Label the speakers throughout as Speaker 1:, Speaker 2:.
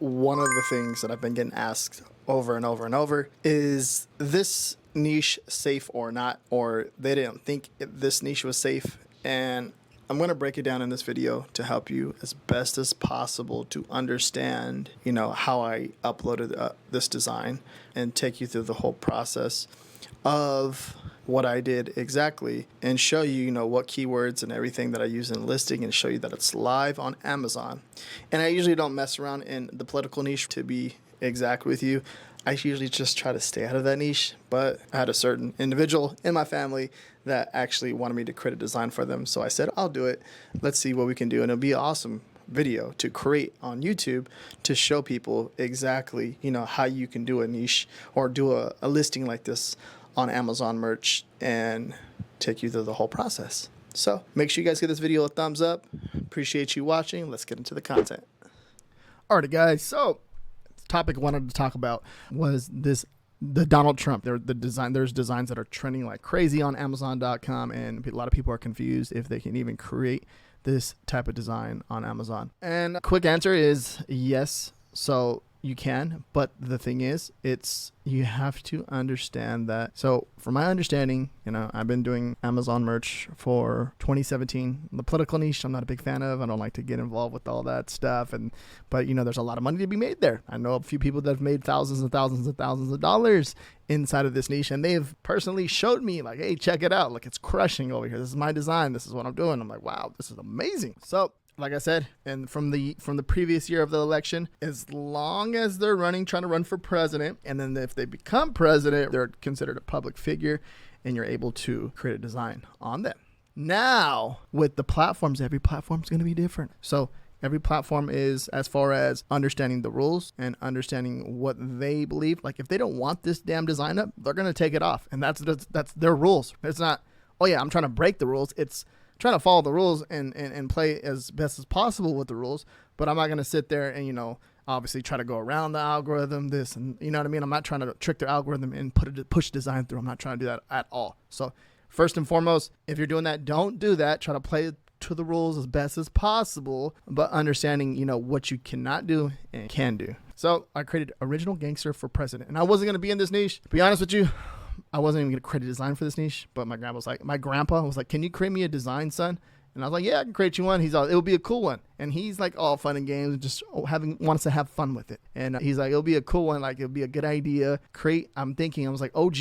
Speaker 1: One of the things that I've been getting asked over and over and over is this niche safe or not, or they didn't think this niche was safe. And I'm going to break it down in this video to help you as best as possible to understand, how I uploaded this design and take you through the whole process of what I did exactly and show you, what keywords and everything that I use in listing and show you that it's live on Amazon. And I usually don't mess around in the political niche, to be exact with you. I usually just try to stay out of that niche, but I had a certain individual in my family that actually wanted me to create a design for them. So I said, I'll do it. Let's see what we can do. And it'll be an awesome video to create on YouTube to show people exactly, how you can do a niche or do a listing like this on Amazon merch and take you through the whole process. So make sure you guys give this video a thumbs up. Appreciate you watching. Let's get into the content. Alrighty, guys. So the topic I wanted to talk about was the Donald Trump. There's designs that are trending like crazy on Amazon.com, and a lot of people are confused if they can even create this type of design on Amazon. And a quick answer is yes. So you can, but the thing is, you have to understand that. So from my understanding, I've been doing Amazon merch for 2017. The political niche, I'm not a big fan of. I don't like to get involved with all that stuff. But there's a lot of money to be made there. I know a few people that have made thousands and thousands and thousands of dollars inside of this niche, and they've personally showed me like, hey, check it out. Like, it's crushing over here. This is my design. This is what I'm doing. I'm like, wow, this is amazing. So like I said, and from the previous year of the election, as long as they're trying to run for president, and then if they become president, they're considered a public figure, and you're able to create a design on them. Now, with the platforms, every platform is going to be different. So every platform is, as far as understanding the rules and understanding what they believe. Like, if they don't want this damn design up, they're going to take it off, and that's their rules. It's not, oh yeah, I'm trying to break the rules. It's trying to follow the rules and play as best as possible with the rules, but I'm not going to sit there and, obviously try to go around the algorithm, this, and you know what I mean? I'm not trying to trick their algorithm and push design through. I'm not trying to do that at all. So first and foremost, if you're doing that, don't do that. Try to play to the rules as best as possible, but understanding, what you cannot do and can do. So I created Original Gangster for President, and I wasn't going to be in this niche. To be honest with you, I wasn't even going to create a design for this niche, but my grandpa was like, can you create me a design, son? And I was like, yeah, I can create you one. He's all, it'll be a cool one. And he's like all fun and games, just wants to have fun with it. And he's like, it'll be a cool one. Like, it'll be a good idea. I was like, OG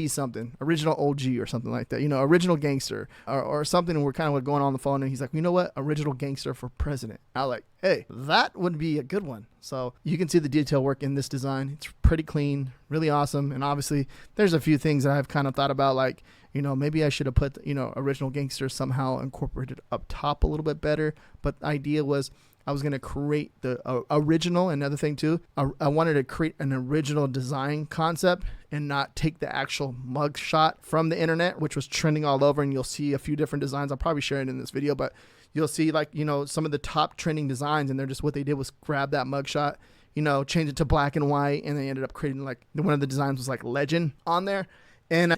Speaker 1: something, original OG or something like that. Original Gangster or something. And we're kind of going on the phone, and he's like, you know what? Original Gangster for President. I was like, hey, that would be a good one. So you can see the detail work in this design. It's pretty clean, really awesome. And obviously there's a few things that I've kind of thought about, like, maybe I should have put, Original Gangster somehow incorporated up top a little bit better. But the idea was I was going to create the original. Another thing too, I wanted to create an original design concept and not take the actual mug shot from the internet, which was trending all over. And you'll see a few different designs. I'll probably share it in this video, but you'll see some of the top trending designs, and they're just, what they did was grab that mug shot, change it to black and white. And they ended up creating one of the designs was like legend on there. And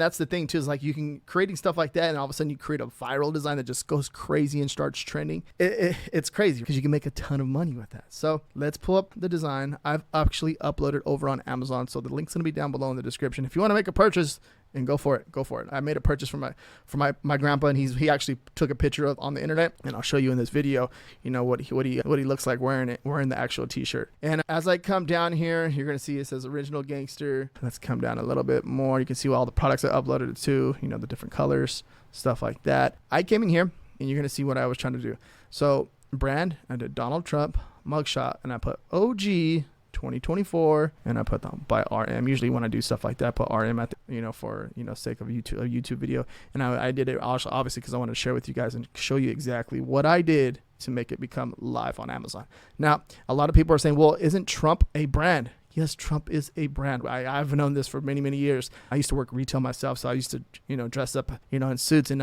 Speaker 1: that's the thing too, is like, you can creating stuff like that, and all of a sudden you create a viral design that just goes crazy and starts trending. It's crazy because you can make a ton of money with that. So let's pull up the design. I've actually uploaded over on Amazon, so the link's gonna be down below in the description. If you want to make a purchase, and go for it. I made a purchase for my grandpa, and he actually took a picture of on the internet, and I'll show you in this video, what he looks like wearing the actual t-shirt. And as I come down here, you're gonna see it says Original Gangster. Let's come down a little bit more. You can see all the products I uploaded it to, the different colors, stuff like that. I came in here, and you're gonna see what I was trying to do. So brand, I did Donald Trump mugshot, and I put OG 2024, and I put them by RM. Usually when I do stuff like that, I put RM at the, for sake of a YouTube video. And I did it also obviously because I wanted to share with you guys and show you exactly what I did to make it become live on Amazon. Now, a lot of people are saying, well, isn't Trump a brand? Yes, Trump is a brand. I've known this for many, many years. I used to work retail myself, so I used to, dress up, in suits, and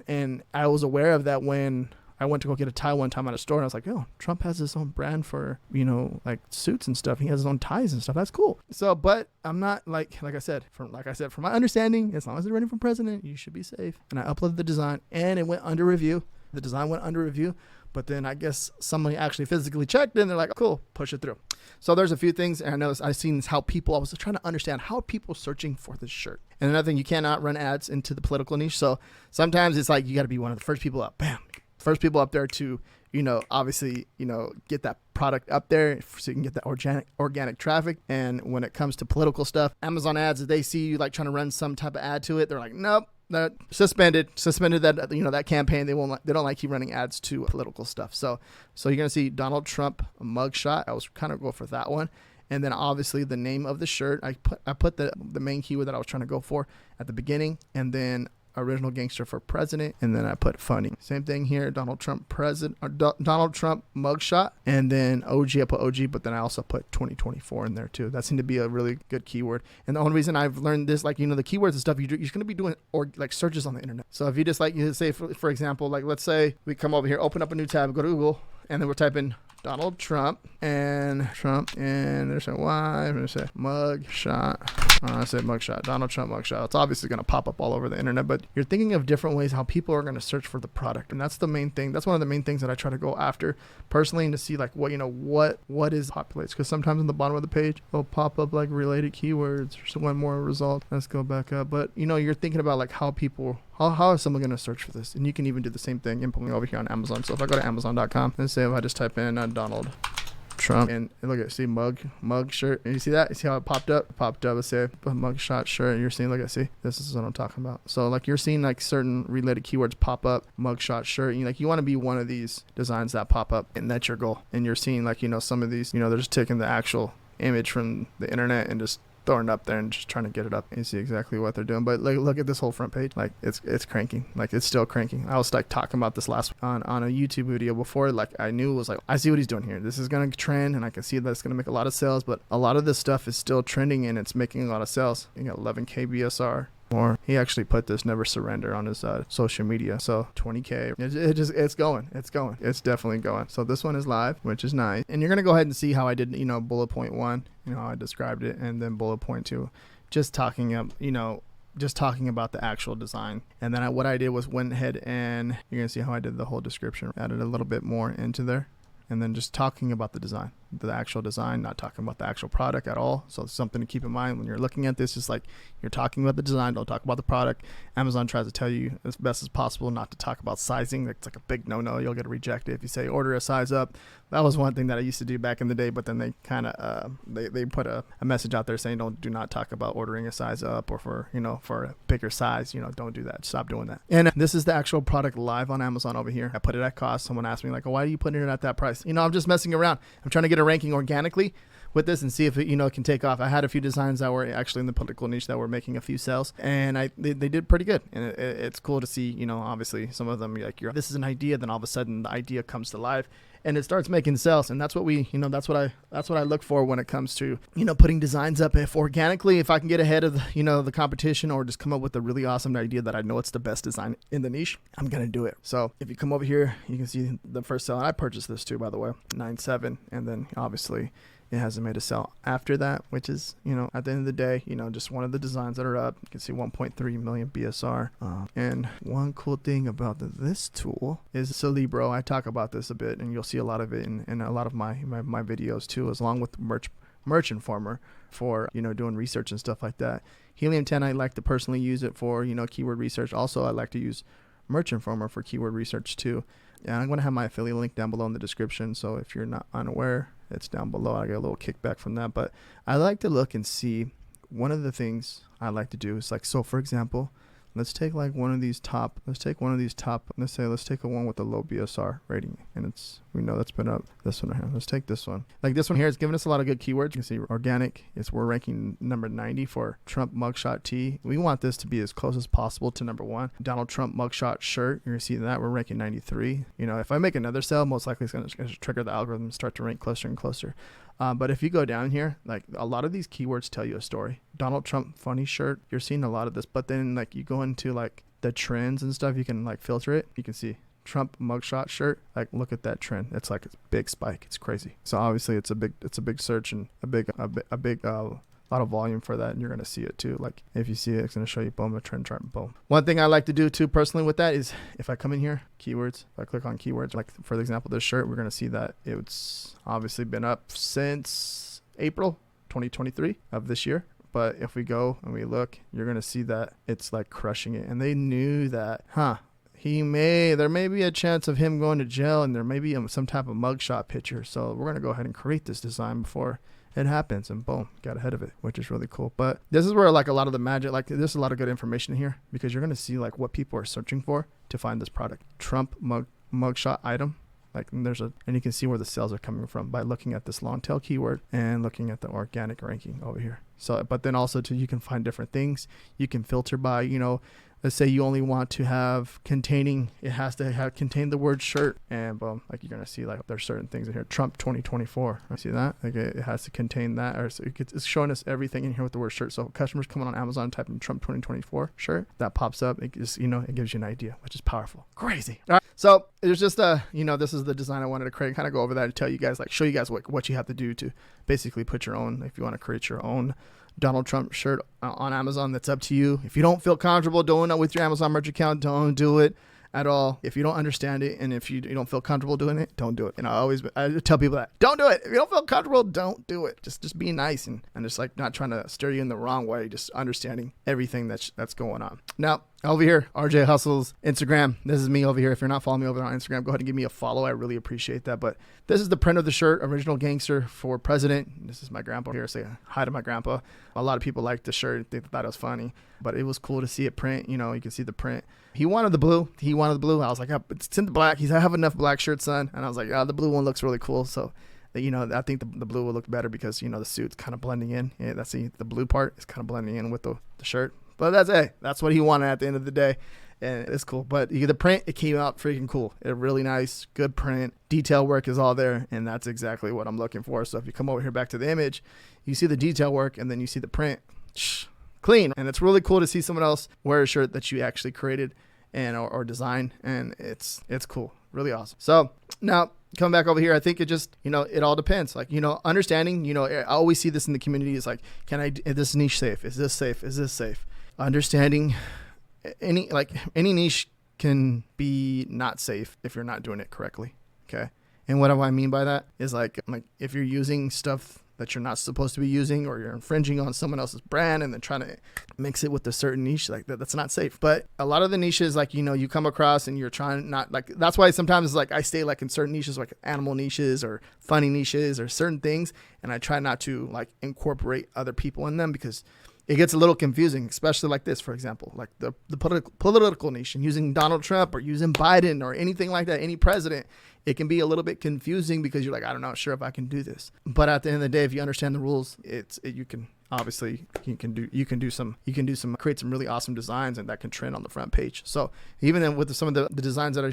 Speaker 1: and I was aware of that when I went to go get a tie one time at a store, and I was like, oh, Trump has his own brand for, like suits and stuff. He has his own ties and stuff. That's cool. So, but I'm not like I said, from my understanding, as long as they're running for president, you should be safe. And I uploaded the design, and it went under review. The design went under review, But then I guess somebody actually physically checked it and they're like, cool, push it through. So there's a few things, and I noticed I've seen how people, I was trying to understand how people searching for this shirt. And another thing, you cannot run ads into the political niche. So sometimes it's like you got to be one of the first people up, bam, first people up there to, obviously, get that product up there so you can get that organic traffic. And when it comes to political stuff, Amazon ads, if they see you like trying to run some type of ad to it, they're like, nope. That suspended that that campaign. They don't like keep running ads to political stuff. So you're gonna see Donald Trump mugshot. I was kind of go for that one, and then obviously the name of the shirt. I put the main keyword that I was trying to go for at the beginning, and then original gangster for president, and then I put funny. Same thing here, Donald Trump president, or Donald Trump mugshot, and then OG, I put OG, but then I also put 2024 in there too. That seemed to be a really good keyword. And the only reason I've learned this, the keywords and stuff, you're going to be doing searches on the internet. So if you just say, for example, let's say we come over here, open up a new tab, go to Google, and then we're typing Donald Trump, and there's a Y, I'm going to say mug shot. I say mug shot, Donald Trump mug shot. It's obviously going to pop up all over the internet, but you're thinking of different ways how people are going to search for the product. And that's the main thing. That's one of the main things that I try to go after personally, and to see what is populates. Because sometimes in the bottom of the page, it'll pop up related keywords or one more result. Let's go back up. But you're thinking about how people, how is someone going to search for this? And you can even do the same thing implementing over here on Amazon. So if I go to Amazon.com, let's say if I just type in Donald Trump and look at, see mug shirt, and you see that? You see how it popped up? Let's say a mug shot shirt, and you're seeing, see, this is what I'm talking about. So you're seeing certain related keywords pop up, mug shot shirt, and you want to be one of these designs that pop up, and that's your goal. And you're seeing some of these, they're just taking the actual image from the internet and just throwing it up there and just trying to get it up, and you see exactly what they're doing. But look at this whole front page, it's cranking, it's still cranking. I was talking about this last on a YouTube video before. I knew it was I see what he's doing here. This is gonna trend, and I can see that it's gonna make a lot of sales. But a lot of this stuff is still trending, and it's making a lot of sales. You got 11K BSR. Or he actually put this never surrender on his social media. So 20K. It's going. It's definitely going. So this one is live, which is nice. And you're going to go ahead and see how I did, bullet point 1, how I described it. And then bullet point 2, just talking about the actual design. And then what I did was went ahead, and you're going to see how I did the whole description. Added a little bit more into there. And then just talking about the actual design, not talking about the actual product at all. So it's something to keep in mind when you're looking at this. Just you're talking about the design, don't talk about the product. Amazon tries to tell you as best as possible not to talk about sizing. It's a big no-no. You'll get rejected if you say order a size up. That was one thing that I used to do back in the day, but then they kind of they put a message out there saying do not talk about ordering a size up, or for a bigger size, don't do that. Stop doing that. And this is the actual product live on Amazon over here. I put it at cost. Someone asked me why are you putting it at that price? I'm just messing around. I'm trying to get a ranking organically with this and see if it can take off. I had a few designs that were actually in the political niche that were making a few sales, and they did pretty good. And it's cool to see, obviously some of them this is an idea, then all of a sudden the idea comes to life and it starts making sales. And that's what that's what I look for when it comes to, putting designs up. If organically, if I can get ahead of the competition, or just come up with a really awesome idea that I know it's the best design in the niche, I'm going to do it. So if you come over here, you can see the first sale. And I purchased this too, by the way, 9.7. And then obviously it hasn't made a sale after that, which is, at the end of the day, just one of the designs that are up. You can see 1.3 million BSR. And one cool thing about this tool is Celebro. I talk about this a bit, and you'll see a lot of it in a lot of my videos too, along with Merch Informer for, doing research and stuff like that. Helium 10, I like to personally use it for, keyword research. Also, I like to use Merch Informer for keyword research too. And I'm going to have my affiliate link down below in the description. So if you're not unaware, it's down below. I get a little kickback from that. But I like to look and see. One of the things I like to do is so for example, let's take one of these top, let's take one one with a low BSR rating. And we know that's been up. This one right here. Let's take this one. This one here is giving us a lot of good keywords. You can see organic. We're ranking number 90 for Trump mugshot tee. We want this to be as close as possible to number 1. Donald Trump mugshot shirt. You're going to see that we're ranking 93. If I make another sale, most likely it's going to trigger the algorithm and start to rank closer and closer. But if you go down here, a lot of these keywords tell you a story. Donald Trump funny shirt. You're seeing a lot of this, but then you go into the trends and stuff. You can filter it. You can see Trump mugshot shirt. Look at that trend. It's a big spike. It's crazy. So obviously it's a big search and a big a lot of volume for that, and you're going to see it too. Like if you see it, it's going to show you boom, a trend chart, boom. One thing I like to do too personally with that is if I come in here, keywords, if I click on keywords, like for example, this shirt, we're going to see that it's obviously been up since April 2023 of this year. But if we go and we look, you're going to see that it's like crushing it. And they knew that, there may be a chance of him going to jail, and there may be some type of mugshot picture. So we're going to go ahead and create this design before it happens, and boom, got ahead of it, which is really cool. But this is where like a lot of the magic, like there's a lot of good information here, because you're going to see like what people are searching for to find this product. Trump mugshot item. Like and you can see where the sales are coming from by looking at this long tail keyword and looking at the organic ranking over here. So, but then also too, you can find different things. You can filter by, let's say you only want to have it has to contain the word shirt, and boom, like you're gonna see like there's certain things in here. Trump 2024. I see that. Like it has to contain that, or it's showing us everything in here with the word shirt. So customers coming on Amazon type in Trump 2024 shirt, that pops up. It just it gives you an idea, which is powerful, crazy. All right. So there's just this is the design I wanted to create. Kind of go over that and tell you guys, like show you guys what you have to do to basically put your own. If you want to create your own Donald Trump shirt on Amazon, that's up to you. If you don't feel comfortable doing it with your Amazon merch account, don't do it at all. If you don't understand it, and if you don't feel comfortable doing it, don't do it. And I tell people that, don't do it. If you don't feel comfortable, don't do it. Just be nice and just like not trying to steer you in the wrong way, just understanding everything that's going on. Now, over here, RJ Hustles Instagram. This is me over here. If you're not following me over on Instagram, go ahead and give me a follow. I really appreciate that. But this is the print of the shirt, Original Gangster for President. This is my grandpa here. Say hi to my grandpa. A lot of people liked the shirt. They thought it was funny, but it was cool to see it print. You can see the print. He wanted the blue. I was like, it's in the black. I have enough black shirts, son. And I was like, the blue one looks really cool. So, I think the blue will look better because, the suit's kind of blending in. Yeah, that's the blue part is kind of blending in with the shirt. But that's what he wanted at the end of the day. And it's cool. But the print, it came out freaking cool. It really nice, good print. Detail work is all there. And that's exactly what I'm looking for. So if you come over here back to the image, you see the detail work and then you see the print. Clean. And it's really cool to see someone else wear a shirt that you actually created and or designed. And it's cool. Really awesome. So now coming back over here, I think it just, it all depends. Like, understanding, I always see this in the community is like, is this niche safe? Is this safe? Is this safe? Understanding any niche can be not safe if you're not doing it correctly. Okay. And what do I mean by that is like if you're using stuff that you're not supposed to be using, or you're infringing on someone else's brand and then trying to mix it with a certain niche, like that's not safe. But a lot of the niches, like, you come across and you're trying not like, that's why sometimes like I stay like in certain niches, like animal niches or funny niches or certain things. And I try not to like incorporate other people in them because it gets a little confusing, especially like this, for example, like the political niche and using Donald Trump or using Biden or anything like that, any president. It can be a little bit confusing because you're like, I'm not sure if I can do this. But at the end of the day, if you understand the rules, you can create some really awesome designs, and that can trend on the front page. So even then with some of the designs that I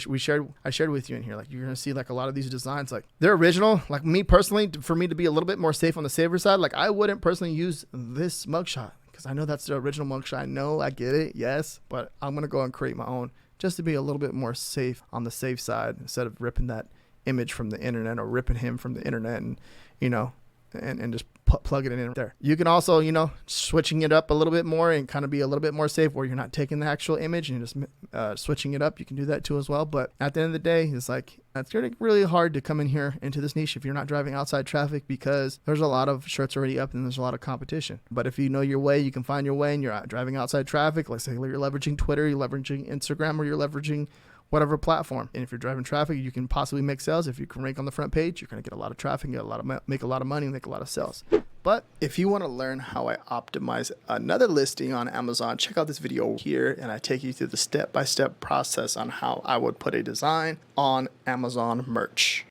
Speaker 1: shared with you in here, like you're going to see like a lot of these designs, like they're original. Like me personally, for me to be a little bit more safe on the safer side, like I wouldn't personally use this mugshot because I know that's the original mugshot. I know, I get it. Yes. But I'm going to go and create my own just to be a little bit more safe on the safe side instead of ripping that image from the internet or ripping him from the internet and, and just plug it in there. You can also, switching it up a little bit more and kind of be a little bit more safe where you're not taking the actual image and you're just switching it up. You can do that too as well. But at the end of the day, it's like, it's really hard to come in here into this niche if you're not driving outside traffic because there's a lot of shirts already up and there's a lot of competition. But if you know your way, you can find your way and you're driving outside traffic. Let's say you're leveraging Twitter, you're leveraging Instagram, or you're leveraging whatever platform. And if you're driving traffic, you can possibly make sales. If you can rank on the front page, you're going to get a lot of traffic, make a lot of money, and make a lot of sales. But if you want to learn how I optimize another listing on Amazon, check out this video here, and I take you through the step-by-step process on how I would put a design on Amazon merch.